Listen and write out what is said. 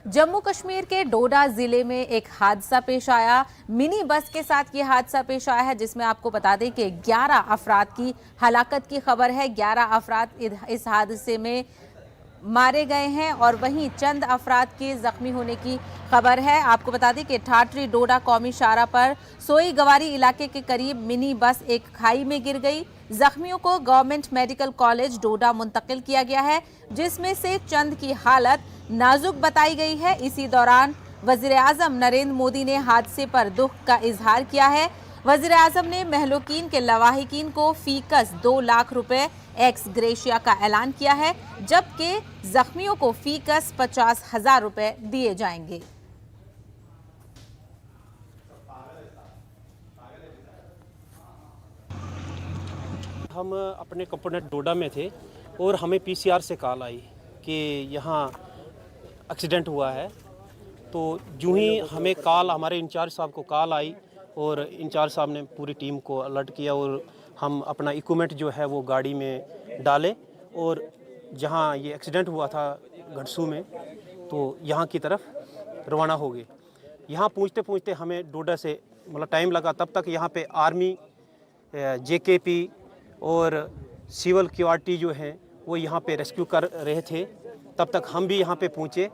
जम्मू कश्मीर के डोडा जिले में एक हादसा पेश आया। मिनी बस के साथ ये हादसा पेश आया है, जिसमें आपको बता दें कि 11 अफराद की हलाकत की खबर है। 11 अफराद इस हादसे में मारे गए हैं और वहीं चंद अफराद के जख्मी होने की खबर है। आपको बता दें कि ठाठरी डोडा कौमी शाहरा पर सोई गवारी इलाके के करीब मिनी बस एक खाई में गिर गई। जख्मियों को गवर्नमेंट मेडिकल कॉलेज डोडा मुंतकिल किया गया है, जिसमें से चंद की हालत नाजुक बताई गई है। इसी दौरान वज़ीर-ए-आज़म नरेंद्र मोदी ने हादसे पर दुख का इजहार किया है। वज़ीर-ए-आज़म ने महलूकीन के लवाहिकीन को फीकस 2 लाख रुपए एक्स ग्रेशिया का ऐलान किया है, जबकि जख्मियों को फीकस 50,000 रुपए दिए जाएंगे। हम अपने कंपोनेंट डोडा में थे और हमें पीसीआर से कॉल आई कि यहाँ एक्सीडेंट हुआ है। तो यूं ही हमें कॉल, हमारे इंचार्ज साहब को कॉल आई और इंचार्ज साहब ने पूरी टीम को अलर्ट किया और हम अपना इक्विपमेंट जो है वो गाड़ी में डाले और जहाँ ये एक्सीडेंट हुआ था घटसू में, तो यहाँ की तरफ रवाना हो गए। यहाँ पहुँचते पहुँचते हमें डोडा से मतलब टाइम लगा। तब तक यहाँ पे आर्मी, जेकेपी और सिविल क्यूआरटी जो हैं वो यहाँ पे रेस्क्यू कर रहे थे। तब तक हम भी यहाँ पे पहुँचे